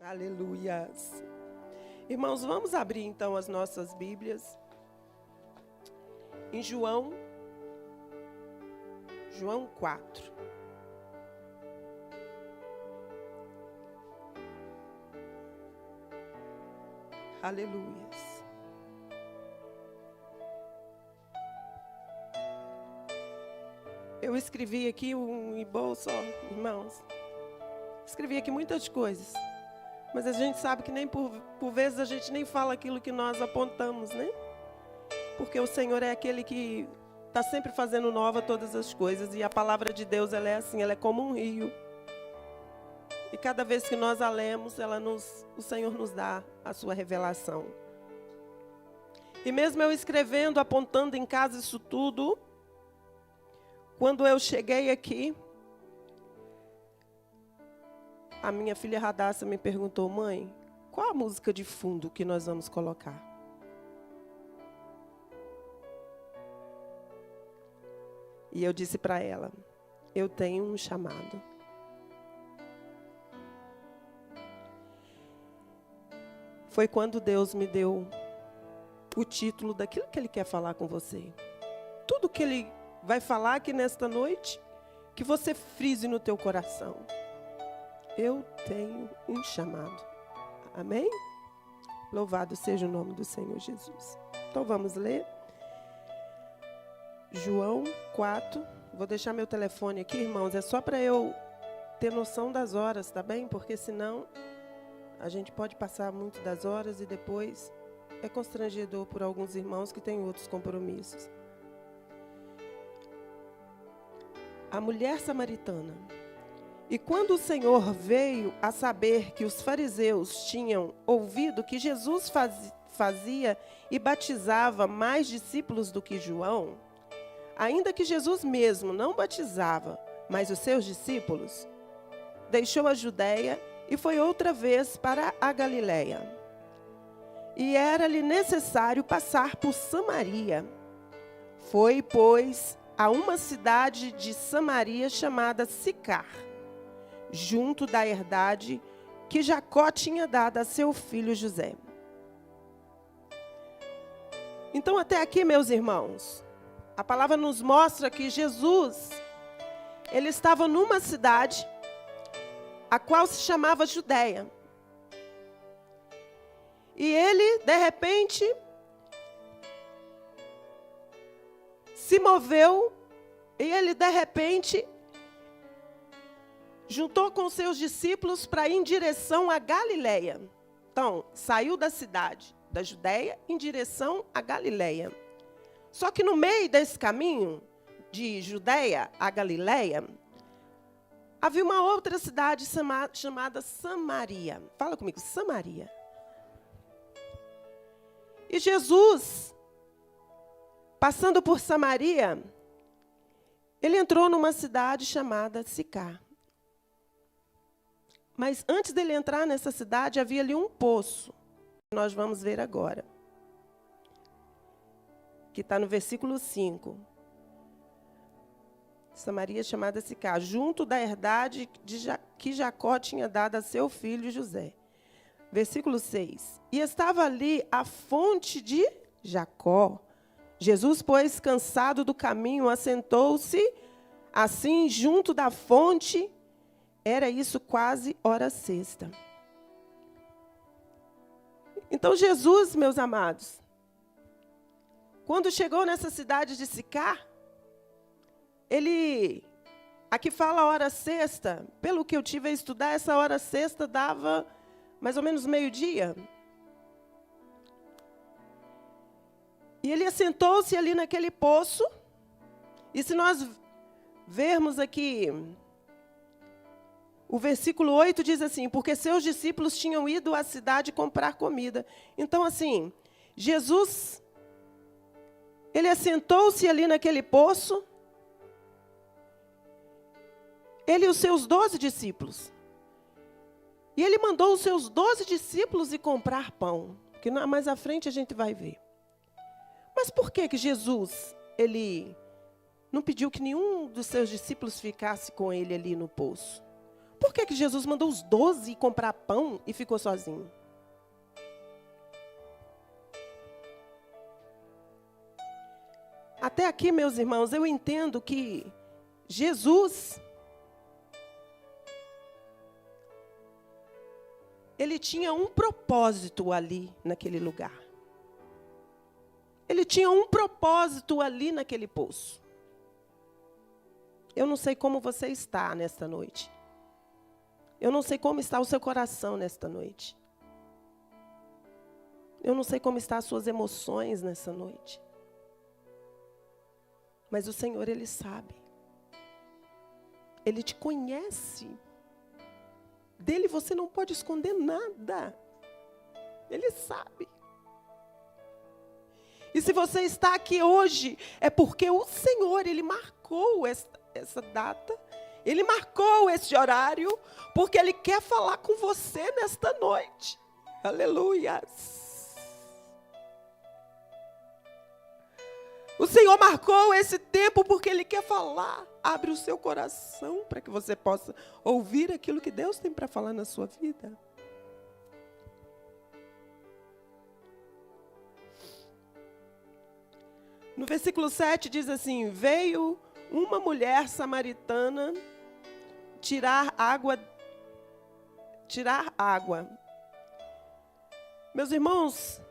Aleluias. Irmãos, vamos abrir então as nossas Bíblias em João 4. Aleluias. Eu escrevi aqui um e-bolso, irmãos. Escrevi aqui muitas coisas. Mas a gente sabe que nem por vezes a gente nem fala aquilo que nós apontamos, né? Porque o Senhor é aquele que está sempre fazendo nova todas as coisas. E a palavra de Deus, ela é assim, ela é como um rio. E cada vez que nós a lemos, o Senhor nos dá a sua revelação. E mesmo eu escrevendo, apontando em casa isso tudo, quando eu cheguei aqui, a minha filha Radassa me perguntou: mãe, qual a música de fundo que nós vamos colocar? E eu disse para ela: eu tenho um chamado. Foi quando Deus me deu o título daquilo que Ele quer falar com você. Tudo que Ele vai falar aqui nesta noite, que você frise no teu coração. Eu tenho um chamado. Amém? Louvado seja o nome do Senhor Jesus. Então vamos ler. João 4. Vou deixar meu telefone aqui, irmãos. É só para eu ter noção das horas, tá bem? Porque senão a gente pode passar muito das horas e depois é constrangedor por alguns irmãos que têm outros compromissos. A mulher samaritana. E quando o Senhor veio a saber que os fariseus tinham ouvido que Jesus fazia e batizava mais discípulos do que João, ainda que Jesus mesmo não batizava, mas os seus discípulos, deixou a Judeia e foi outra vez para a Galileia. E era-lhe necessário passar por Samaria. Foi, pois, a uma cidade de Samaria chamada Sicar, junto da herdade que Jacó tinha dado a seu filho José. Então, até aqui, meus irmãos, a palavra nos mostra que Jesus, ele estava numa cidade, a qual se chamava Judeia. E ele, de repente, se moveu, e ele, de repente, juntou com seus discípulos para ir em direção à Galileia. Então, saiu da cidade da Judeia em direção à Galileia. Só que no meio desse caminho, de Judeia a Galileia, havia uma outra cidade chamada Samaria. Fala comigo, Samaria. E Jesus, passando por Samaria, ele entrou numa cidade chamada Sicar. Mas antes dele entrar nessa cidade, havia ali um poço, que nós vamos ver agora, que está no versículo 5. Samaria chamada Sicar, junto da herdade que Jacó tinha dado a seu filho José. Versículo 6. E estava ali a fonte de Jacó. Jesus, pois, cansado do caminho, assentou-se assim junto da fonte. Era isso quase hora sexta. Então Jesus, meus amados, quando chegou nessa cidade de Sicar, ele, aqui fala hora sexta, pelo que eu tive a estudar, essa hora sexta dava mais ou menos meio-dia. E ele assentou-se ali naquele poço, e se nós vermos aqui, o versículo 8 diz assim: porque seus discípulos tinham ido à cidade comprar comida. Então, assim, Jesus, ele assentou-se ali naquele poço, ele e os seus 12 discípulos. E ele mandou os seus 12 discípulos ir comprar pão, que mais à frente a gente vai ver. Mas por que Jesus, ele não pediu que nenhum dos seus discípulos ficasse com ele ali no poço? por que Jesus mandou os 12 ir comprar pão e ficou sozinho? Até aqui, meus irmãos, eu entendo que Jesus, ele tinha um propósito ali naquele lugar. Ele tinha um propósito ali naquele poço. Eu não sei como você está nesta noite. Eu não sei como está o seu coração nesta noite. Eu não sei como estão as suas emoções nessa noite. Mas o Senhor, Ele sabe. Ele te conhece. Dele você não pode esconder nada. Ele sabe. E se você está aqui hoje, é porque o Senhor, Ele marcou essa data. Ele marcou esse horário, porque Ele quer falar com você nesta noite. Aleluias. O Senhor marcou esse tempo porque Ele quer falar. Abre o seu coração para que você possa ouvir aquilo que Deus tem para falar na sua vida. No versículo 7 diz assim: veio uma mulher samaritana tirar água. Meus irmãos,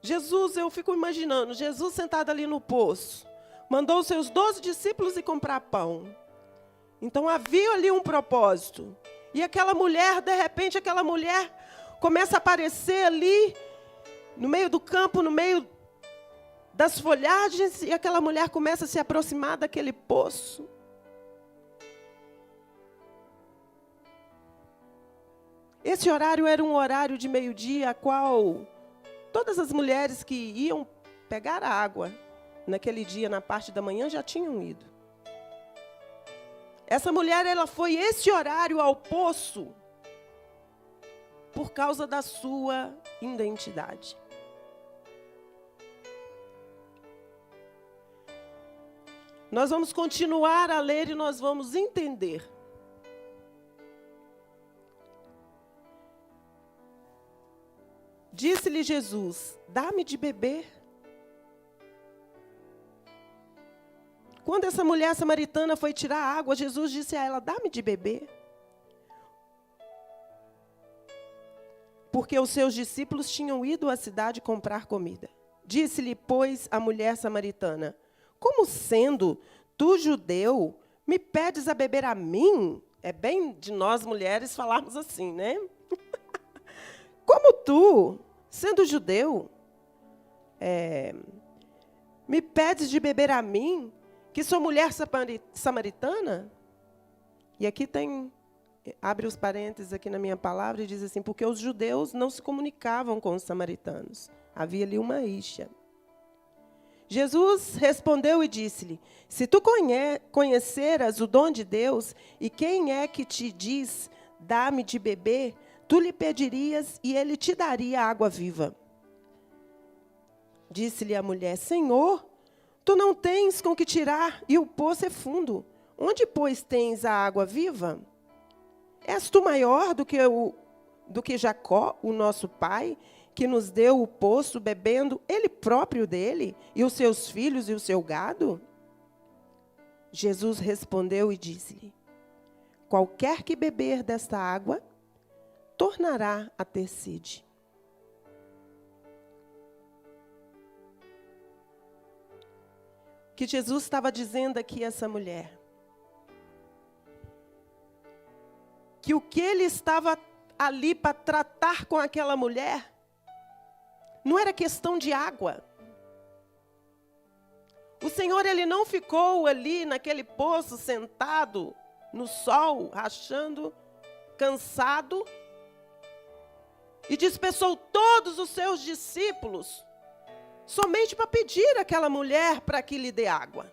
Jesus, eu fico imaginando, Jesus sentado ali no poço, mandou os seus 12 discípulos ir comprar pão. Então havia ali um propósito. E aquela mulher, de repente, aquela mulher começa a aparecer ali, no meio do campo, no meio das folhagens, e aquela mulher começa a se aproximar daquele poço. Esse horário era um horário de meio-dia, a qual todas as mulheres que iam pegar água naquele dia, na parte da manhã, já tinham ido. Essa mulher, ela foi esse horário ao poço por causa da sua identidade. Nós vamos continuar a ler e nós vamos entender. Disse-lhe Jesus: dá-me de beber. Quando essa mulher samaritana foi tirar água, Jesus disse a ela: dá-me de beber. Porque os seus discípulos tinham ido à cidade comprar comida. Disse-lhe, pois, a mulher samaritana: como sendo tu judeu, me pedes a beber a mim? É bem de nós mulheres falarmos assim, né? Como tu, sendo judeu, me pedes de beber a mim, que sou mulher samaritana? E aqui abre os parênteses aqui na minha palavra e diz assim: porque os judeus não se comunicavam com os samaritanos. Havia ali uma rixa. Jesus respondeu e disse-lhe: se tu conheceras o dom de Deus, e quem é que te diz, dá-me de beber, tu lhe pedirias e ele te daria água viva. Disse-lhe a mulher: Senhor, tu não tens com que tirar e o poço é fundo. Onde, pois, tens a água viva? És tu maior do que Jacó, o nosso pai, que nos deu o poço, bebendo ele próprio dele, e os seus filhos e o seu gado? Jesus respondeu e disse-lhe: qualquer que beber desta água, tornará a ter sede. O que Jesus estava dizendo aqui a essa mulher? Que o que ele estava ali para tratar com aquela mulher não era questão de água. O Senhor, Ele não ficou ali naquele poço, sentado no sol, rachando, cansado, e dispensou todos os seus discípulos somente para pedir àquela mulher para que lhe dê água.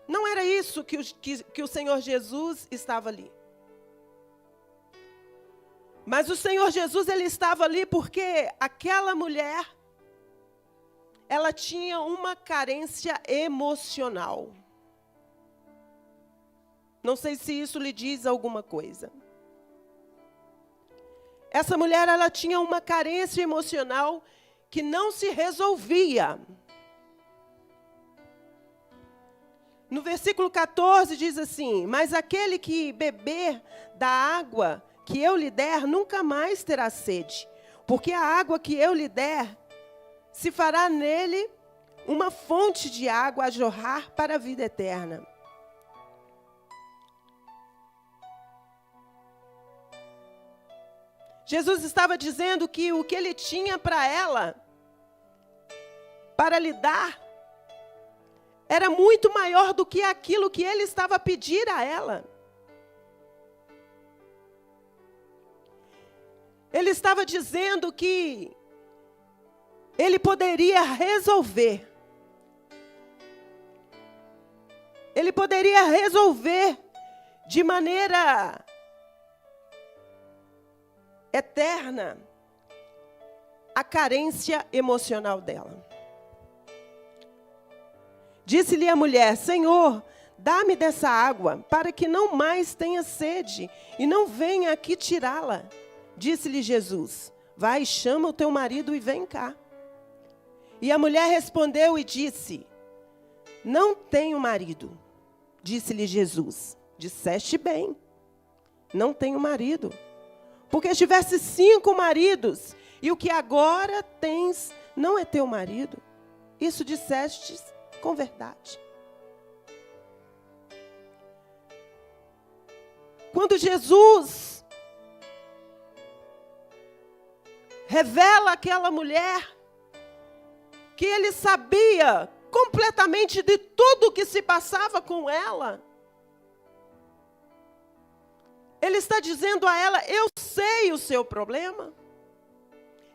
Não era isso que o Senhor Jesus estava ali. Mas o Senhor Jesus, Ele estava ali porque aquela mulher, ela tinha uma carência emocional. Não sei se isso lhe diz alguma coisa. Essa mulher, ela tinha uma carência emocional que não se resolvia. No versículo 14 diz assim: mas aquele que beber da água que eu lhe der, nunca mais terá sede, porque a água que eu lhe der, se fará nele uma fonte de água a jorrar para a vida eterna. Jesus estava dizendo que o que ele tinha para ela, para lhe dar, era muito maior do que aquilo que ele estava a pedir a ela. Ele estava dizendo que ele poderia resolver. Ele poderia resolver de maneira eterna a carência emocional dela. Disse-lhe a mulher: Senhor, dá-me dessa água, para que não mais tenha sede, e não venha aqui tirá-la. Disse-lhe Jesus: vai, chama o teu marido e vem cá. E a mulher respondeu e disse: não tenho marido. Disse-lhe Jesus: disseste bem, não tenho marido. Porque tivesse 5 maridos, e o que agora tens não é teu marido. Isso dissestes com verdade. Quando Jesus revela àquela mulher que ele sabia completamente de tudo que se passava com ela, ele está dizendo a ela: eu sei o seu problema,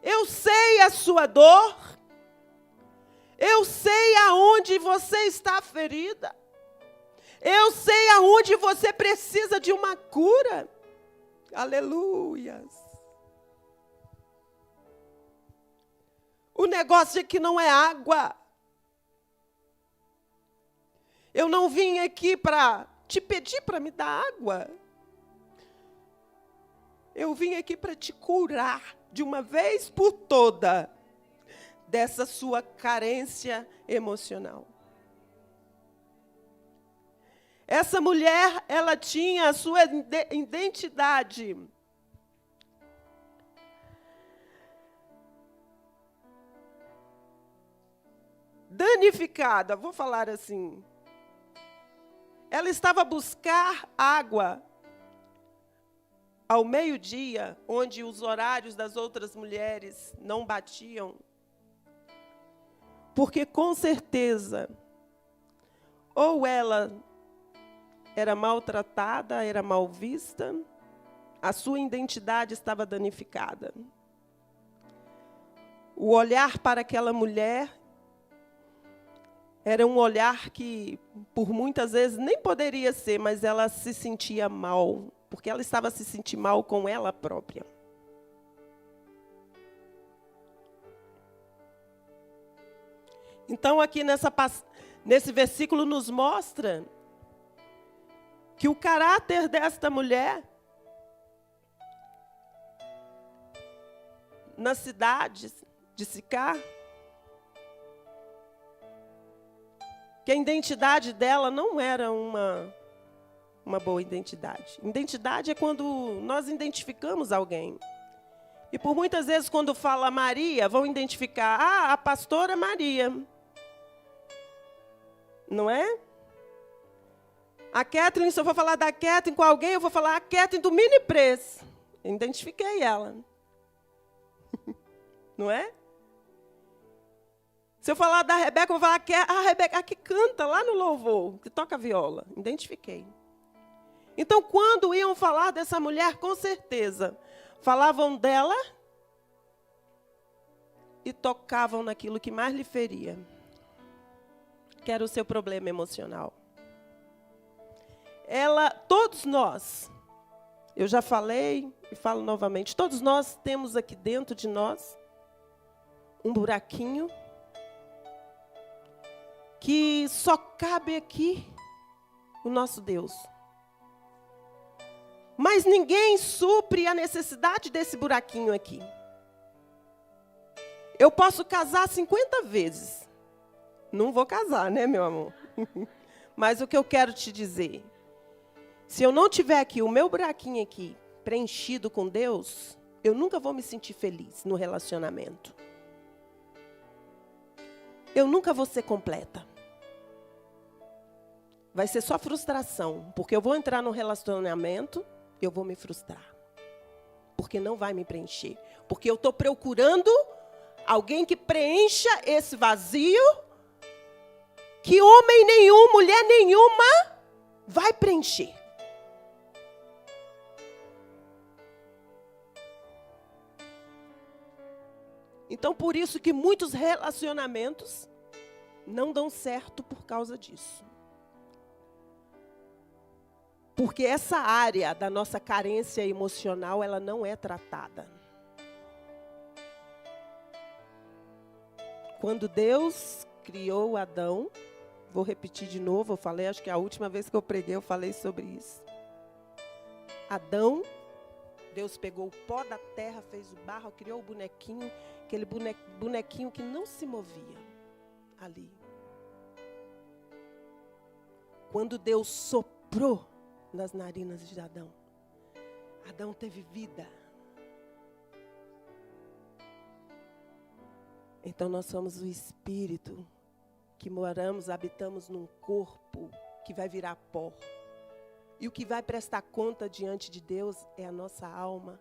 eu sei a sua dor, eu sei aonde você está ferida, eu sei aonde você precisa de uma cura. Aleluias. O negócio é que não é água. Eu não vim aqui para te pedir para me dar água. Eu vim aqui para te curar de uma vez por toda dessa sua carência emocional. Essa mulher, ela tinha a sua identidade danificada, vou falar assim. Ela estava a buscar água ao meio-dia, onde os horários das outras mulheres não batiam. Porque, com certeza, ou ela era maltratada, era mal vista, a sua identidade estava danificada. O olhar para aquela mulher era um olhar que, por muitas vezes, nem poderia ser, mas ela se sentia mal, porque ela estava a se sentir mal com ela própria. Então, aqui nesse versículo nos mostra que o caráter desta mulher, na cidade de Sicar, que a identidade dela não era uma boa identidade. Identidade é quando nós identificamos alguém. E por muitas vezes, quando fala Maria, vão identificar, a pastora Maria. Não é? A Kathleen, se eu for falar da Kathleen com alguém, eu vou falar a Kathleen do Mini Press. Eu identifiquei ela. Não é? Se eu falar da Rebeca, eu vou falar a Rebeca, a que canta lá no louvor, que toca viola. Identifiquei. Então, quando iam falar dessa mulher, com certeza, falavam dela e tocavam naquilo que mais lhe feria, que era o seu problema emocional. Todos nós, eu já falei e falo novamente, todos nós temos aqui dentro de nós um buraquinho que só cabe aqui o nosso Deus. Mas ninguém supre a necessidade desse buraquinho aqui. Eu posso casar 50 vezes. Não vou casar, né, meu amor? Mas o que eu quero te dizer, se eu não tiver aqui o meu buraquinho aqui preenchido com Deus, eu nunca vou me sentir feliz no relacionamento. Eu nunca vou ser completa. Vai ser só frustração, porque eu vou entrar no relacionamento, eu vou me frustrar. Porque não vai me preencher. Porque eu estou procurando alguém que preencha esse vazio, que homem nenhum, mulher nenhuma vai preencher. Então, por isso que muitos relacionamentos não dão certo por causa disso. Porque essa área da nossa carência emocional, ela não é tratada. Quando Deus criou Adão, vou repetir de novo, eu falei, acho que a última vez que eu preguei, eu falei sobre isso. Adão, Deus pegou o pó da terra, fez o barro, criou o bonequinho, aquele bonequinho que não se movia ali. Quando Deus soprou nas narinas de Adão, Adão teve vida. Então nós somos o espírito que moramos, habitamos num corpo que vai virar pó. E o que vai prestar conta diante de Deus é a nossa alma,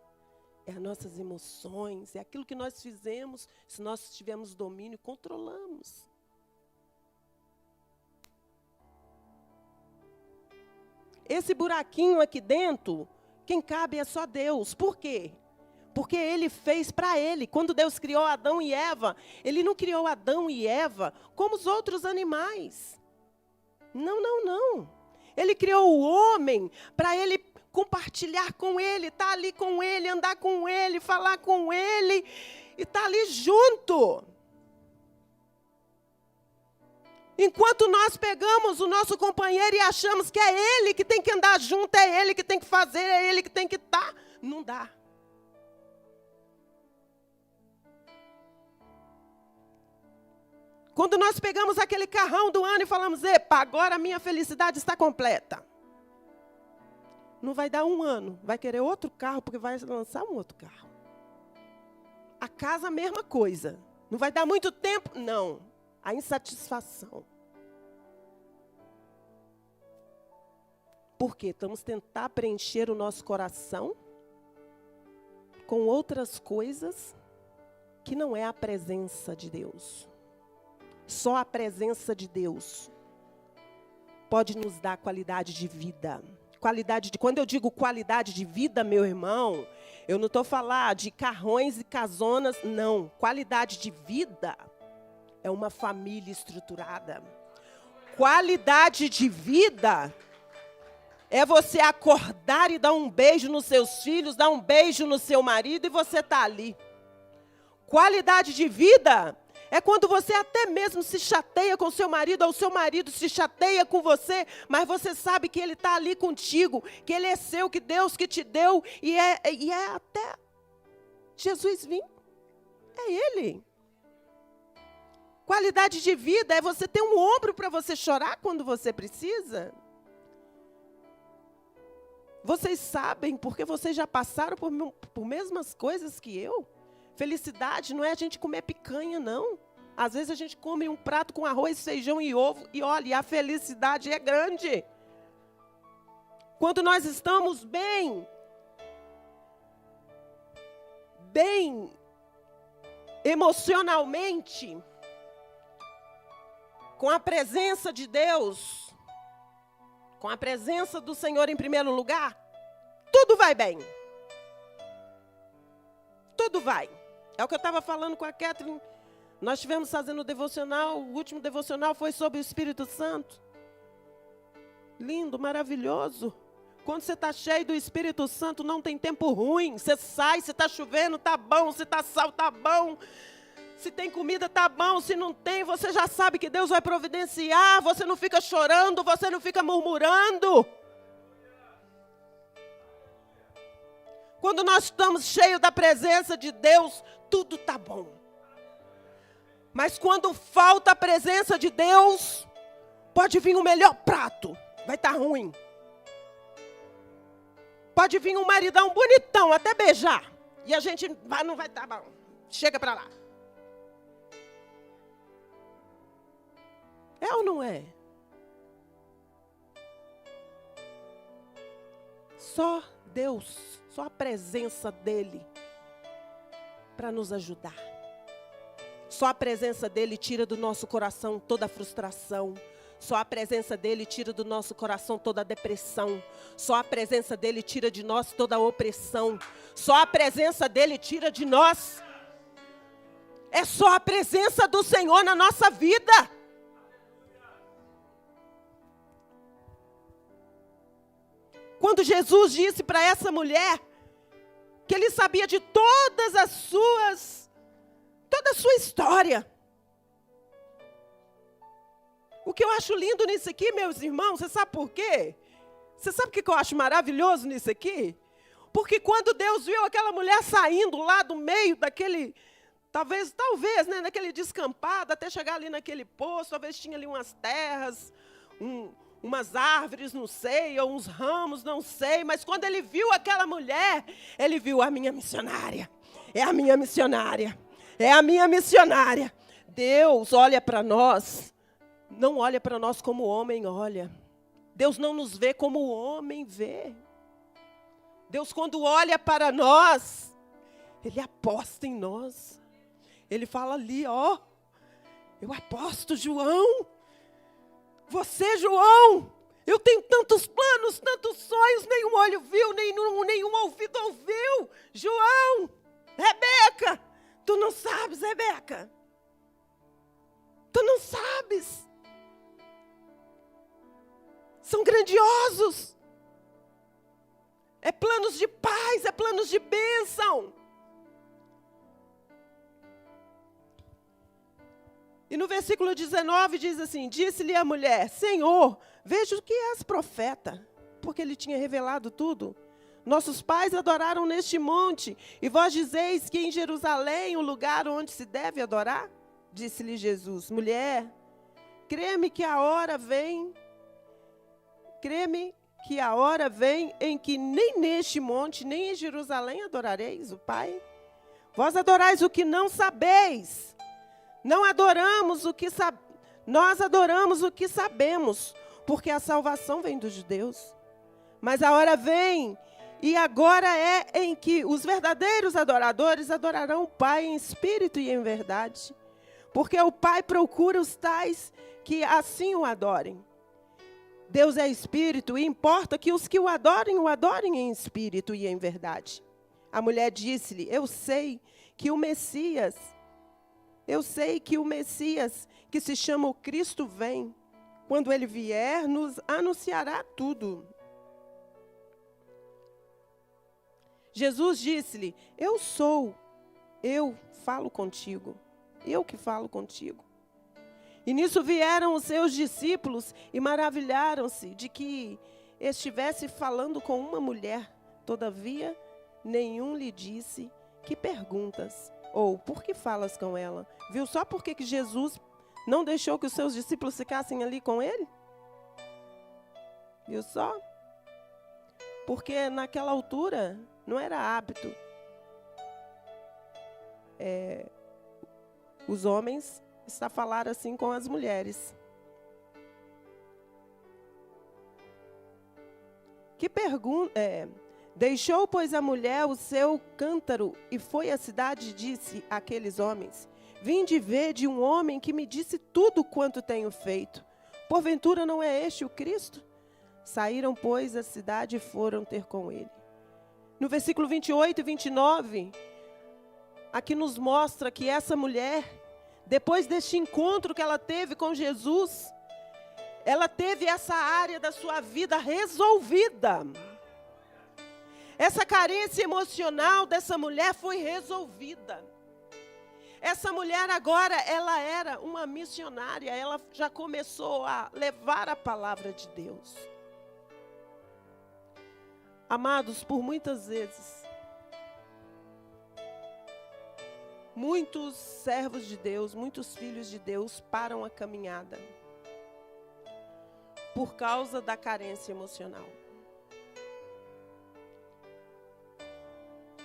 é as nossas emoções, é aquilo que nós fizemos, se nós tivermos domínio, controlamos. Esse buraquinho aqui dentro, quem cabe é só Deus. Por quê? Porque Ele fez para Ele. Quando Deus criou Adão e Eva, Ele não criou Adão e Eva como os outros animais. Não, não, não. Ele criou o homem para Ele compartilhar com Ele, estar ali com Ele, andar com Ele, falar com Ele e estar ali junto. Enquanto nós pegamos o nosso companheiro e achamos que é ele que tem que andar junto, é ele que tem que fazer, é ele que tem que estar, não dá. Quando nós pegamos aquele carrão do ano e falamos, epa, agora a minha felicidade está completa. Não vai dar um ano, vai querer outro carro, porque vai lançar um outro carro. A casa, a mesma coisa. Não vai dar muito tempo, não. A insatisfação. Por quê? Estamos tentando preencher o nosso coração com outras coisas que não é a presença de Deus. Só a presença de Deus pode nos dar qualidade de vida. Quando eu digo qualidade de vida, meu irmão, eu não estou falando de carrões e casonas, não. Qualidade de vida é uma família estruturada. Qualidade de vida é você acordar e dar um beijo nos seus filhos, dar um beijo no seu marido e você está ali. Qualidade de vida é quando você até mesmo se chateia com seu marido, ou o seu marido se chateia com você, mas você sabe que ele está ali contigo, que ele é seu, que Deus que te deu, e é até Jesus vir. É Ele. Qualidade de vida é você ter um ombro para você chorar quando você precisa. Vocês sabem, porque vocês já passaram por mesmas coisas que eu. Felicidade não é a gente comer picanha, não. Às vezes a gente come um prato com arroz, feijão e ovo, e olha, a felicidade é grande. Quando nós estamos bem emocionalmente, com a presença de Deus, com a presença do Senhor em primeiro lugar, tudo vai bem. Tudo vai. É o que eu estava falando com a Catherine. Nós estivemos fazendo o devocional, o último devocional foi sobre o Espírito Santo. Lindo, maravilhoso. Quando você está cheio do Espírito Santo, não tem tempo ruim. Você sai, se está chovendo, está bom. Se está sal, está bom. Se tem comida, está bom. Se não tem, você já sabe que Deus vai providenciar. Você não fica chorando, você não fica murmurando. Quando nós estamos cheios da presença de Deus, tudo está bom. Mas quando falta a presença de Deus, pode vir o melhor prato, vai estar ruim. Pode vir um maridão bonitão, até beijar. E a gente não vai estar bom. Chega para lá. É ou não é? Só Deus, só a presença dEle para nos ajudar. Só a presença dEle tira do nosso coração toda a frustração. Só a presença dEle tira do nosso coração toda a depressão. Só a presença dEle tira de nós toda a opressão. Só a presença dEle tira de nós. É só a presença do Senhor na nossa vida. Quando Jesus disse para essa mulher que Ele sabia de toda a sua história. O que eu acho lindo nisso aqui, meus irmãos, você sabe por quê? Você sabe o que eu acho maravilhoso nisso aqui? Porque quando Deus viu aquela mulher saindo lá do meio daquele, talvez, né, naquele descampado, até chegar ali naquele poço, talvez tinha ali umas terras, umas árvores, não sei, ou uns ramos, não sei, mas quando Ele viu aquela mulher, Ele viu a minha missionária. É a minha missionária. É a minha missionária. Deus olha para nós, não olha para nós como o homem olha. Deus não nos vê como o homem vê. Deus, quando olha para nós, Ele aposta em nós. Ele fala ali, ó, eu aposto, João. Você, João, eu tenho tantos planos, tantos sonhos, nenhum olho viu, nenhum ouvido ouviu. João, Rebeca, tu não sabes, Rebeca. Tu não sabes. São grandiosos. É planos de paz, é planos de bênção. E no versículo 19 diz assim, disse-lhe a mulher, Senhor, vejo que és profeta, porque Ele tinha revelado tudo. Nossos pais adoraram neste monte, e vós dizeis que em Jerusalém o lugar onde se deve adorar? Disse-lhe Jesus, mulher, crê-me que a hora vem em que nem neste monte, nem em Jerusalém adorareis o Pai. Vós adorais o que não sabeis. Não adoramos o que nós adoramos o que sabemos, porque a salvação vem dos judeus. Mas a hora vem, e agora é em que os verdadeiros adoradores adorarão o Pai em espírito e em verdade. Porque o Pai procura os tais que assim o adorem. Deus é espírito e importa que os que o adorem em espírito e em verdade. A mulher disse-lhe, eu sei que o Messias, que se chama o Cristo, vem. Quando Ele vier, nos anunciará tudo. Jesus disse-lhe, eu falo contigo. Eu que falo contigo. E nisso vieram os seus discípulos e maravilharam-se de que estivesse falando com uma mulher. Todavia, nenhum lhe disse, que perguntas? Ou, por que falas com ela? Viu só por que Jesus não deixou que os seus discípulos ficassem ali com Ele? Viu só? Porque naquela altura não era hábito os homens estar a falar assim com as mulheres. Que pergunta... Deixou, pois, a mulher o seu cântaro e foi à cidade e disse àqueles homens, vinde ver de um homem que me disse tudo quanto tenho feito. Porventura não é este o Cristo? Saíram, pois, da cidade e foram ter com ele. No versículo 28 e 29, aqui nos mostra que essa mulher, depois deste encontro que ela teve com Jesus, ela teve essa área da sua vida resolvida. Essa carência emocional dessa mulher foi resolvida. Essa mulher agora, ela era uma missionária, ela já começou a levar a palavra de Deus. Amados, por muitas vezes, muitos servos de Deus, muitos filhos de Deus param a caminhada por causa da carência emocional.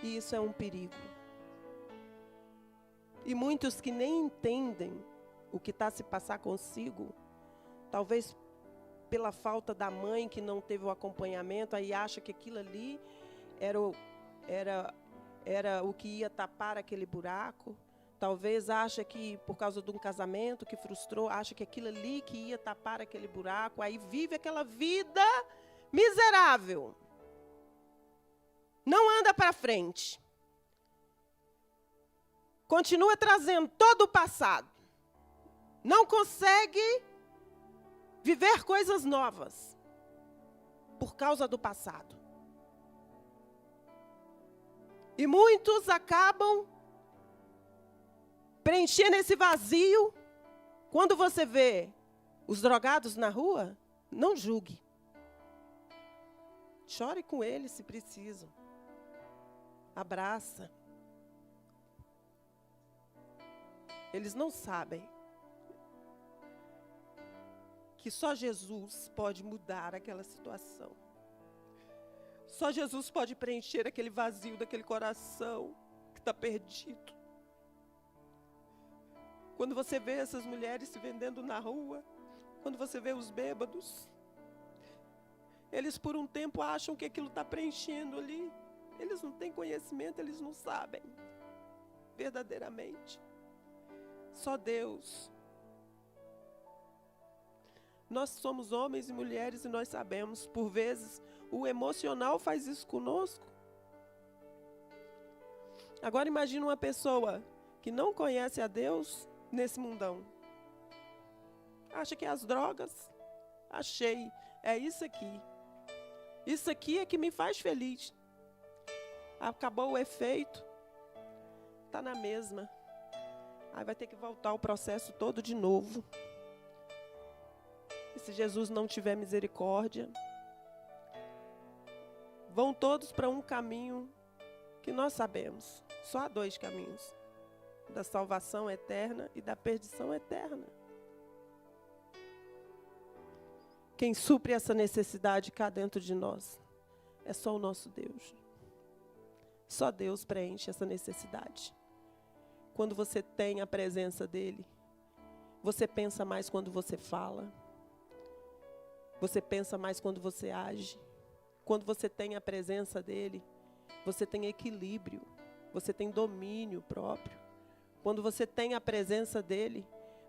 E isso é um perigo. E muitos que nem entendem o que está se passar consigo, talvez pela falta da mãe que não teve o acompanhamento, aí acha que aquilo ali era o que ia tapar aquele buraco. Talvez acha que por causa de um casamento que frustrou, acha que aquilo ali que ia tapar aquele buraco, aí vive aquela vida miserável. Não anda para frente. Continua trazendo todo o passado. Não consegue viver coisas novas por causa do passado. E muitos acabam preenchendo esse vazio. Quando você vê os drogados na rua, não julgue. Chore com eles se preciso. Abraça. Eles não sabem que só Jesus pode mudar aquela situação. Só Jesus pode preencher aquele vazio daquele coração que está perdido. Quando você vê essas mulheres se vendendo na rua, quando você vê os bêbados, eles por um tempo acham que aquilo está preenchendo ali. Eles não têm conhecimento, eles não sabem verdadeiramente. Só Deus. Nós somos homens e mulheres e nós sabemos, por vezes, o emocional faz isso conosco. Agora imagine uma pessoa que não conhece a Deus nesse mundão. Acha que as drogas, achei, é isso aqui. Isso aqui é que me faz feliz. Acabou o efeito, está na mesma. Aí vai ter que voltar o processo todo de novo. E se Jesus não tiver misericórdia, vão todos para um caminho que nós sabemos. Só há 2 caminhos. Da salvação eterna e da perdição eterna. Quem supre essa necessidade cá dentro de nós é só o nosso Deus. Só Deus preenche essa necessidade. Quando você tem a presença dEle, você pensa mais quando você fala. Você pensa mais quando você age. Quando você tem a presença dEle, você tem equilíbrio. Você tem domínio próprio. Quando você tem a presença dEle,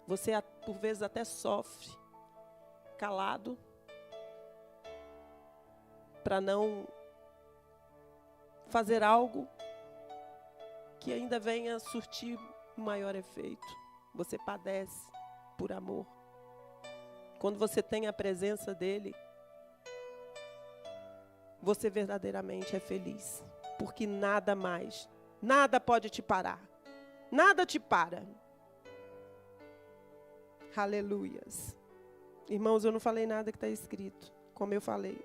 você por vezes até sofre. Calado. Para não fazer algo que ainda venha surtir um maior efeito. Você padece por amor. Quando você tem a presença dEle, você verdadeiramente é feliz. Porque nada mais, nada pode te parar. Nada te para. Aleluias. Irmãos, eu não falei nada que está escrito, como eu falei.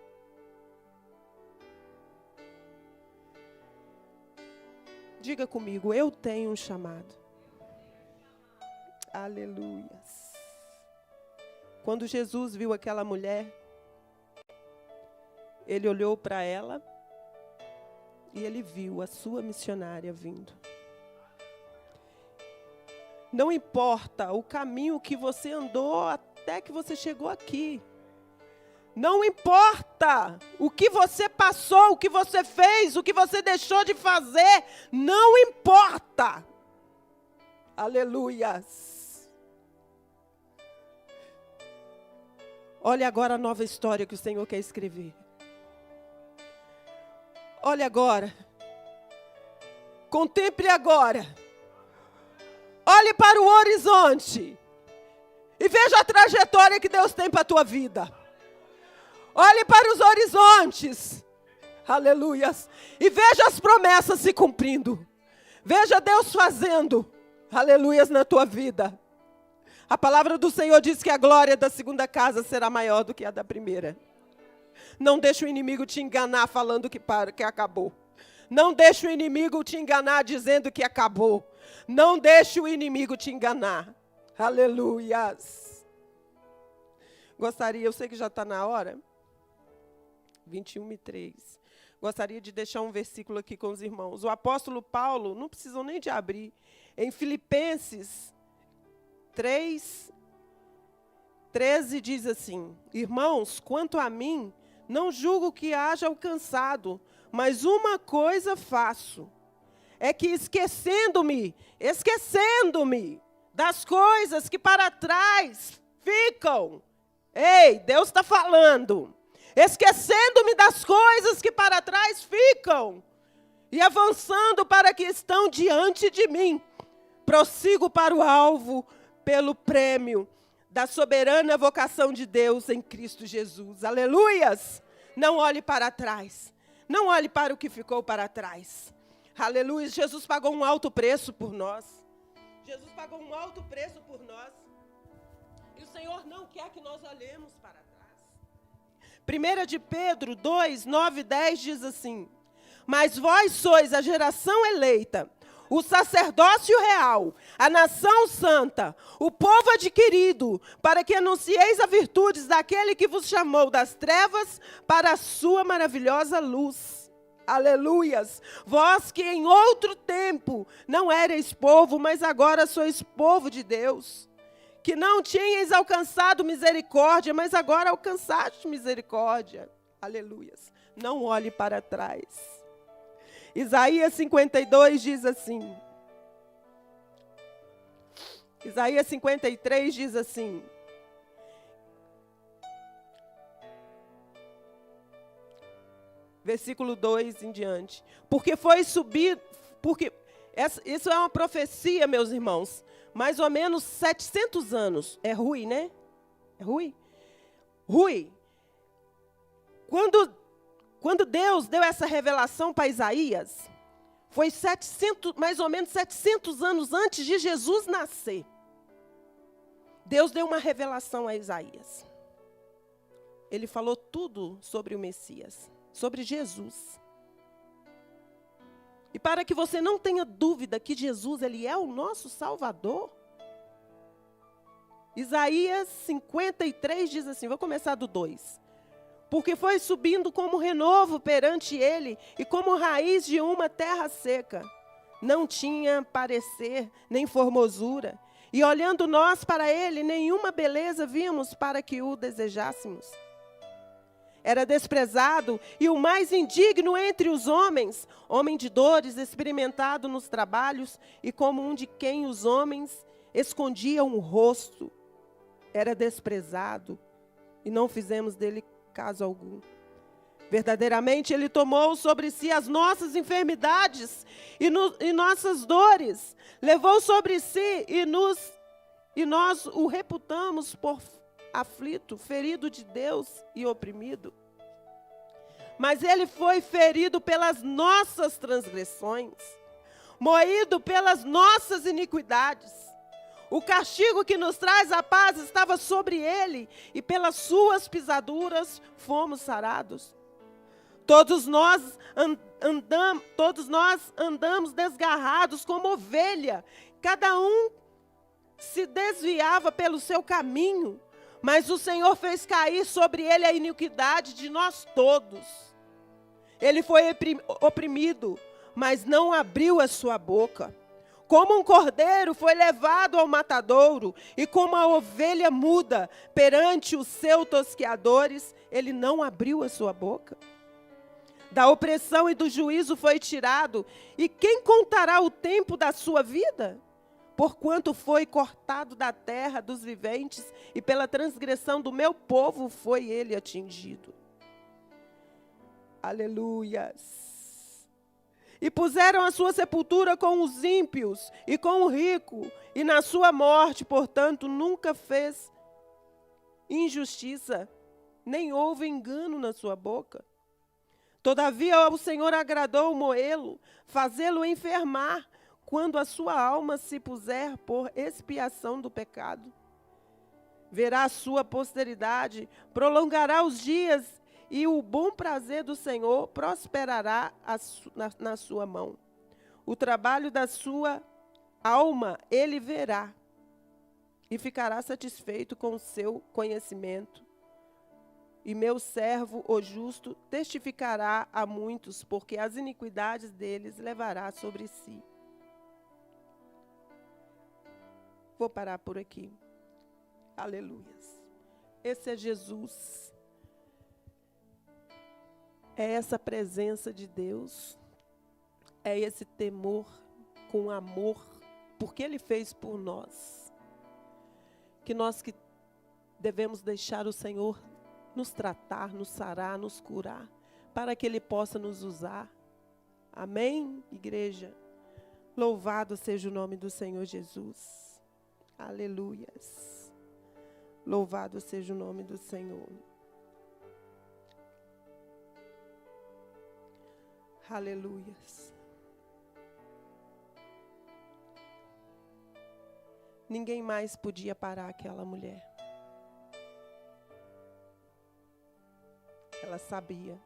Diga comigo, eu tenho um chamado. Aleluias. Quando Jesus viu aquela mulher, ele olhou para ela e ele viu a sua missionária vindo. Não importa o caminho que você andou até que você chegou aqui. Não importa o que você passou, o que você fez, o que você deixou de fazer. Não importa. Aleluias. Olha agora a nova história que o Senhor quer escrever. Olha agora. Contemple agora. Olhe para o horizonte. E veja a trajetória que Deus tem para a tua vida. Olhe para os horizontes. Aleluias. E veja as promessas se cumprindo. Veja Deus fazendo. Aleluias na tua vida. A palavra do Senhor diz que a glória da segunda casa será maior do que a da primeira. Não deixe o inimigo te enganar falando que acabou. Não deixe o inimigo te enganar dizendo que acabou. Não deixe o inimigo te enganar. Aleluias. Gostaria, eu sei que já está na hora. 21:03. Gostaria de deixar um versículo aqui com os irmãos. O apóstolo Paulo, não precisam nem de abrir, em Filipenses 3:13 diz assim: irmãos, quanto a mim, não julgo que haja alcançado, mas uma coisa faço, é que esquecendo-me das coisas que para trás ficam. Ei, Deus está falando. Esquecendo-me das coisas que para trás ficam e avançando para que estão diante de mim, prossigo para o alvo pelo prêmio da soberana vocação de Deus em Cristo Jesus. Aleluias! Não olhe para trás. Não olhe para o que ficou para trás. Aleluia! Jesus pagou um alto preço por nós. Jesus pagou um alto preço por nós. E o Senhor não quer que nós olhemos para trás. 1 de Pedro 2, 9 e 10 diz assim: mas vós sois a geração eleita, o sacerdócio real, a nação santa, o povo adquirido, para que anuncieis as virtudes daquele que vos chamou das trevas para a sua maravilhosa luz. Aleluias! Vós que em outro tempo não erais povo, mas agora sois povo de Deus. Que não tinhas alcançado misericórdia, mas agora alcançaste misericórdia. Aleluias! Não olhe para trás. Isaías 52 diz assim. Isaías 53 diz assim. Versículo 2 em diante. Porque foi subir, isso é uma profecia, meus irmãos. Mais ou menos 700 anos. É Rui, né? É Rui? Rui. Quando Deus deu essa revelação para Isaías, foi mais ou menos 700 anos antes de Jesus nascer. Deus deu uma revelação a Isaías. Ele falou tudo sobre o Messias, sobre Jesus. E para que você não tenha dúvida que Jesus, ele é o nosso Salvador, Isaías 53 diz assim, vou começar do 2. Porque foi subindo como renovo perante ele, e como raiz de uma terra seca. Não tinha parecer, nem formosura. E olhando nós para ele, nenhuma beleza vimos para que o desejássemos. Era desprezado e o mais indigno entre os homens, homem de dores, experimentado nos trabalhos, e como um de quem os homens escondiam o rosto. Era desprezado e não fizemos dele caso algum. Verdadeiramente ele tomou sobre si as nossas enfermidades e nossas dores, levou sobre si e nós o reputamos por aflito, ferido de Deus e oprimido. Mas ele foi ferido pelas nossas transgressões, moído pelas nossas iniquidades. O castigo que nos traz a paz estava sobre ele, e pelas suas pisaduras fomos sarados. Todos nós andamos desgarrados como ovelha, cada um se desviava pelo seu caminho, mas o Senhor fez cair sobre ele a iniquidade de nós todos. Ele foi oprimido, mas não abriu a sua boca. Como um cordeiro foi levado ao matadouro, e como a ovelha muda perante os seus tosqueadores, ele não abriu a sua boca. Da opressão e do juízo foi tirado, e quem contará o tempo da sua vida? Porquanto foi cortado da terra dos viventes, e pela transgressão do meu povo foi ele atingido. Aleluias. E puseram a sua sepultura com os ímpios e com o rico, e na sua morte, portanto, nunca fez injustiça, nem houve engano na sua boca. Todavia o Senhor agradou moê-lo, fazê-lo enfermar, quando a sua alma se puser por expiação do pecado. Verá a sua posteridade, prolongará os dias, e o bom prazer do Senhor prosperará na sua mão. O trabalho da sua alma ele verá, e ficará satisfeito com o seu conhecimento. E meu servo, o justo, testificará a muitos, porque as iniquidades deles levará sobre si. Vou parar por aqui. Aleluias. Esse é Jesus. É essa presença de Deus. É esse temor com amor, porque Ele fez por nós. Que nós que devemos deixar o Senhor nos tratar, nos sarar, nos curar, para que Ele possa nos usar. Amém, igreja? Louvado seja o nome do Senhor Jesus. Aleluias. Louvado seja o nome do Senhor. Aleluias. Ninguém mais podia parar aquela mulher. Ela sabia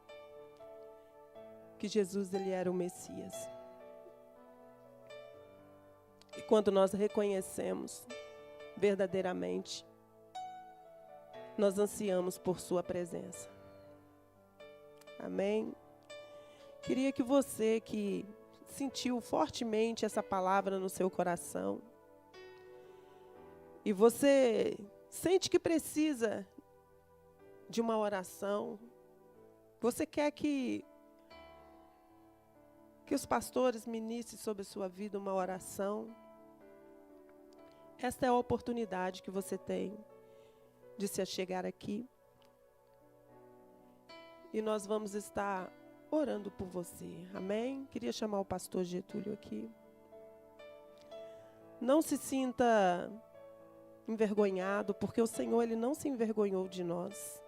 que Jesus ele era o Messias. E quando nós reconhecemos verdadeiramente, nós ansiamos por sua presença. Amém? Queria que você que sentiu fortemente essa palavra no seu coração, e você sente que precisa de uma oração, você quer que os pastores ministrem sobre a sua vida uma oração, esta é a oportunidade que você tem de se achegar aqui. E nós vamos estar orando por você. Amém? Queria chamar o pastor Getúlio aqui. Não se sinta envergonhado, porque o Senhor ele não se envergonhou de nós.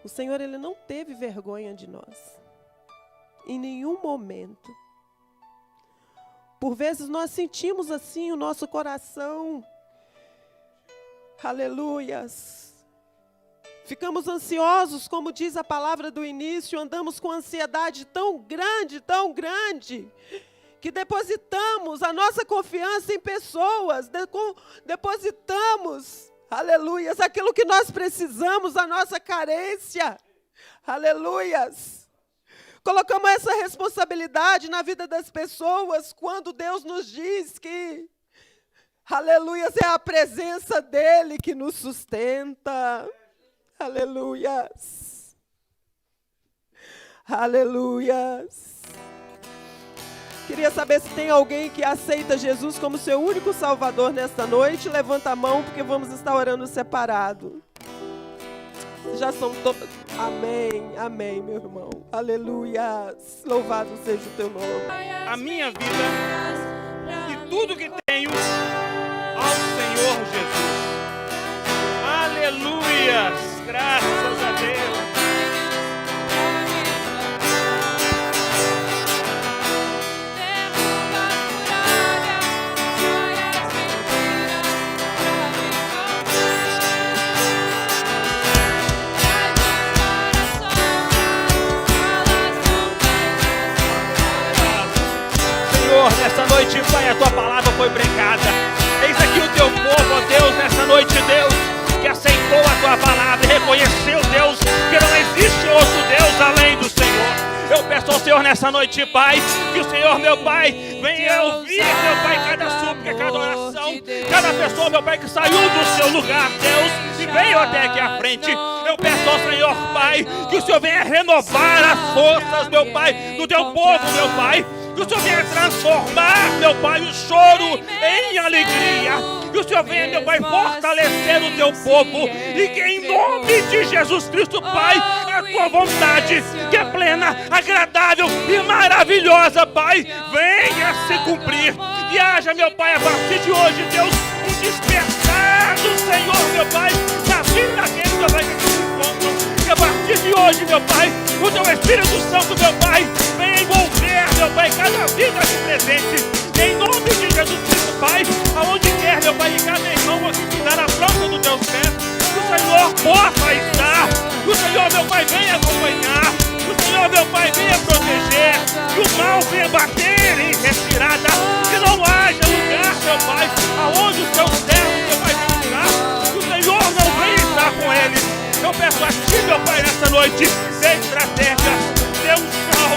O Senhor ele não teve vergonha de nós. Em nenhum momento. Por vezes nós sentimos assim o nosso coração. Aleluias. Ficamos ansiosos, como diz a palavra do início, andamos com ansiedade tão grande, que depositamos a nossa confiança em pessoas, depositamos, aleluias, aquilo que nós precisamos, a nossa carência, aleluias. Colocamos essa responsabilidade na vida das pessoas, quando Deus nos diz que, aleluias, é a presença dEle que nos sustenta. Aleluias. Aleluias. Queria saber se tem alguém que aceita Jesus como seu único Salvador nesta noite. Levanta a mão, porque vamos estar orando separado. Já são todos. Amém, amém, meu irmão. Aleluias. Louvado seja o teu nome. A minha vida e tudo que tenho ao Senhor Jesus. Aleluias. Graças a Deus. Senhor, nessa noite, Pai, a tua palavra foi pregada. Eis aqui o teu povo, ó Deus, nessa noite, Deus, que aceitou a tua palavra e reconheceu, Deus, que não existe outro Deus além do Senhor. Eu peço ao Senhor nessa noite, Pai, que o Senhor, meu Pai, venha ouvir, meu Pai, cada súplica, cada oração, cada pessoa, meu Pai, que saiu do seu lugar, Deus, e veio até aqui à frente. Eu peço ao Senhor, Pai, que o Senhor venha renovar as forças, meu Pai, do teu povo, meu Pai. Que o Senhor venha transformar, meu Pai, o choro em alegria. Que o Senhor venha, meu Pai, fortalecer o teu povo. E que em nome de Jesus Cristo, Pai, a tua vontade, que é plena, agradável e maravilhosa, Pai, venha se cumprir. E haja, meu Pai, a partir de hoje, Deus, um despertar do Senhor, meu Pai, na vida daqueles, meu Pai, que aqui se encontram. Que a partir de hoje, meu Pai, o teu Espírito Santo, meu Pai, venha envolver, meu Pai, cada vida aqui presente. Em nome de Jesus Cristo, Pai, aonde quer, meu Pai, que cada irmão aqui pisar a planta dos teus pés, que o Senhor possa estar, que o Senhor Pai, venha acompanhar. O Senhor, meu Pai, venha proteger. Que o mal venha bater em retirada. Que não haja lugar, meu Pai, aonde o seu servo, meu Pai, vai estar. Que o Senhor não venha estar com eles. Eu peço a Ti, meu Pai, nessa noite, dê estratégia, dê unção,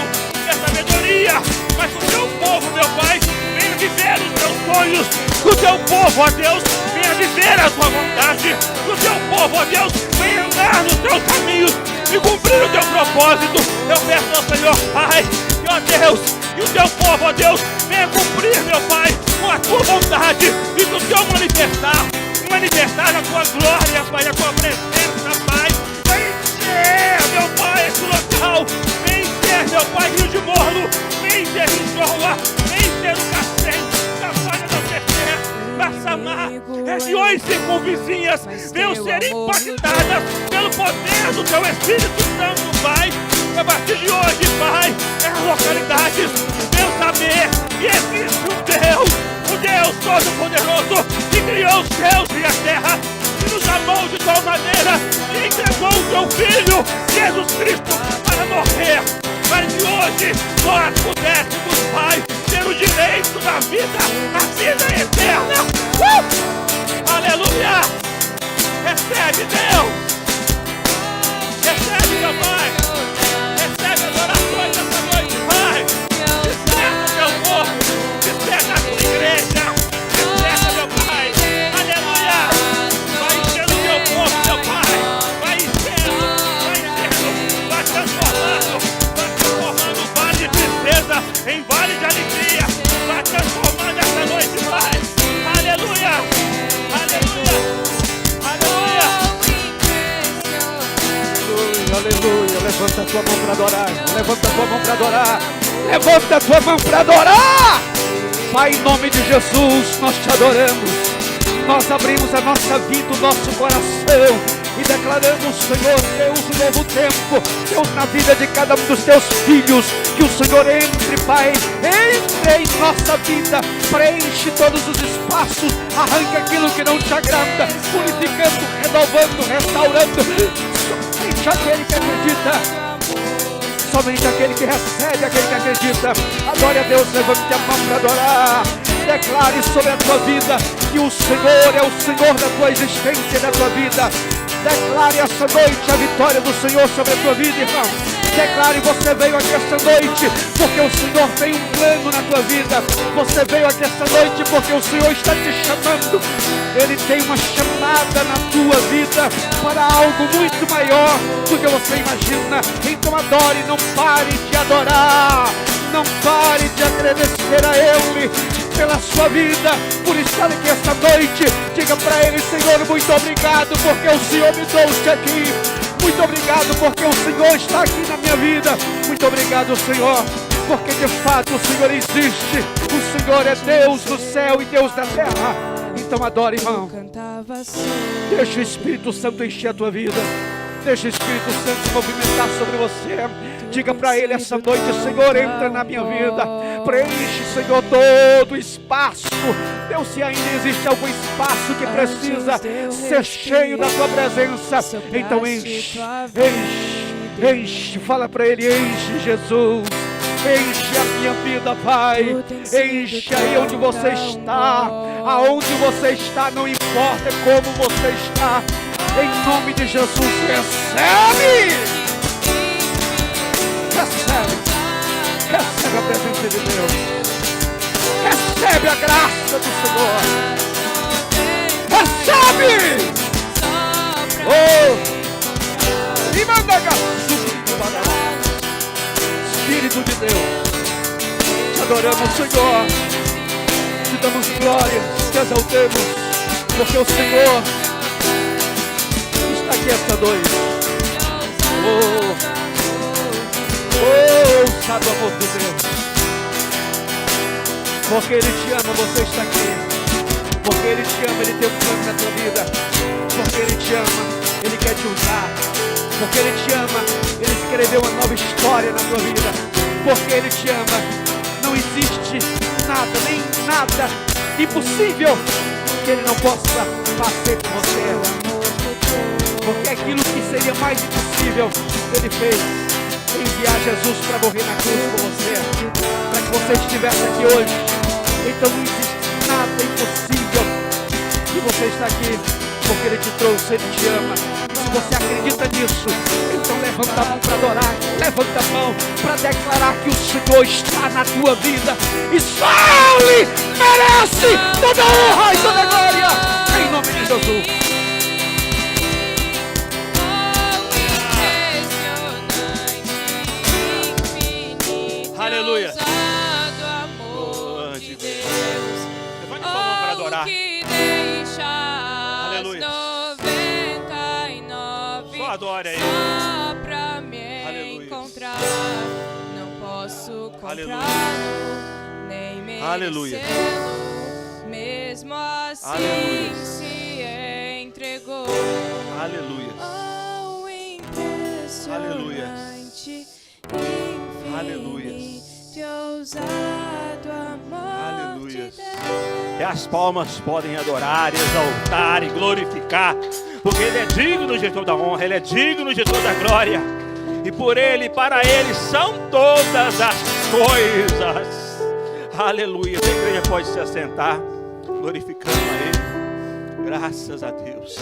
dê sabedoria. Mas que o Teu povo, meu Pai, venha viver os Teus sonhos. Que o Teu povo, ó Deus, venha viver a Tua vontade. Que o Teu povo, ó Deus, venha andar nos Teus caminhos e cumprir o Teu propósito. Eu peço ao Senhor, Pai, que, ó Deus, que o Teu povo, ó Deus, venha cumprir, meu Pai, com a Tua vontade e que o Teu manifestar a Tua glória, Pai, a Tua presença, Pai. Vem encher, meu Pai, esse local. Vem encher, meu Pai, Rio de Morno. Vem encher Joa. Vem encher o Cacém, da Falha da Terceira, da Samar. Regiões circunvizinhas venham ser impactadas pelo poder do Teu Espírito Santo, Pai. A partir de hoje, Pai, as localidades venham saber que existe um Deus, o Deus Todo-Poderoso, que criou os céus e a terra, que nos amou de tal maneira e entregou o Seu Filho, Jesus Cristo, para morrer, para que hoje nós pudéssemos, Pai, ter o direito da vida, a vida eterna. Aleluia! Recebe, Deus! Recebe, meu Pai! Recebe as orações dessa noite, Pai! Desperta, Teu povo! Desperta a Tua igreja! Desperta, meu Pai! Aleluia! Vai enchendo o Teu povo, meu Pai! Vai enchendo! Vai transformando o vale de tristeza em vale de alegria! Vai transformando essa noite, Pai! Aleluia! Aleluia! Aleluia! Aleluia, levanta a tua mão para adorar, levanta a tua mão para adorar, levanta a tua mão para adorar. Pai, em nome de Jesus, nós Te adoramos, nós abrimos a nossa vida, o nosso coração e declaramos, Senhor Deus, um novo tempo, Deus, na vida de cada um dos Teus filhos, que o Senhor entre, Pai, entre em nossa vida, preenche todos os espaços, arranca aquilo que não Te agrada, purificando, renovando, restaurando. Somente aquele que acredita, somente aquele que recebe, aquele que acredita. Adore a Deus, levante a mão para adorar. Declare sobre a tua vida que o Senhor é o Senhor da tua existência e da tua vida. Declare essa noite a vitória do Senhor sobre a tua vida, irmão. Declare, você veio aqui essa noite porque o Senhor tem um plano na tua vida. Você veio aqui essa noite porque o Senhor está te chamando. Ele tem uma chamada na tua vida para algo muito maior do que você imagina. Então adore, não pare de adorar, não pare de agradecer a Ele pela sua vida, por estar aqui esta noite. Diga para Ele: Senhor, muito obrigado porque o Senhor me trouxe aqui. Muito obrigado porque o Senhor está aqui na minha vida. Muito obrigado, Senhor, porque de fato o Senhor existe. O Senhor é Deus do céu e Deus da terra. Então adore, irmão. Deixa o Espírito Santo encher a tua vida. Deixa o Espírito Santo movimentar sobre você. Diga para Ele essa noite: Senhor, entra na minha vida. Preenche, Senhor, todo o espaço. Deus, se ainda existe algum espaço que precisa ser cheio da tua presença, então enche, enche, enche. Fala para Ele: enche, Jesus. Enche a minha vida, Pai. Enche aí onde você está. Aonde você está, não importa como você está. Em nome de Jesus, recebe! Recebe! Recebe a presença de Deus. Recebe a graça do Senhor. Recebe! Oh! E manda Espírito de Deus, te adoramos, Senhor. Te damos glória, te exaltamos, porque o Senhor está aqui esta noite. Sabe o amor de Deus. Porque Ele te ama, você está aqui. Porque Ele te ama, Ele tem um plano na tua vida. Porque Ele te ama, Ele quer te usar. Porque Ele te ama, Ele escreveu uma nova história na tua vida. Porque Ele te ama, não existe nada, nem nada impossível que Ele não possa fazer com você. Porque aquilo que seria mais impossível, Ele fez. Enviar Jesus para morrer na cruz por você, para que você estivesse aqui hoje. Então não existe nada impossível. E você está aqui porque Ele te trouxe, Ele te ama. E se você acredita nisso, então levanta a mão para adorar, levanta a mão para declarar que o Senhor está na tua vida. E só Ele merece toda a honra e toda a glória, em nome de Jesus. Aleluia. De Deus. Levante sua mão para adorar. Aleluia. Só adore aí. Só pra me Aleluia. encontrar. Não posso Aleluia. comprá-lo, nem Aleluia. merecê-lo. Mesmo assim Aleluia. se entregou. Aleluia. Oh, impressionante, Aleluia. infinito, ousado amor Aleluia. de Deus. E as palmas podem adorar, exaltar e glorificar, porque Ele é digno de toda honra, Ele é digno de toda glória. E por Ele, para Ele, são todas as coisas. Aleluia. A igreja pode se assentar, glorificando a Ele. Graças a Deus.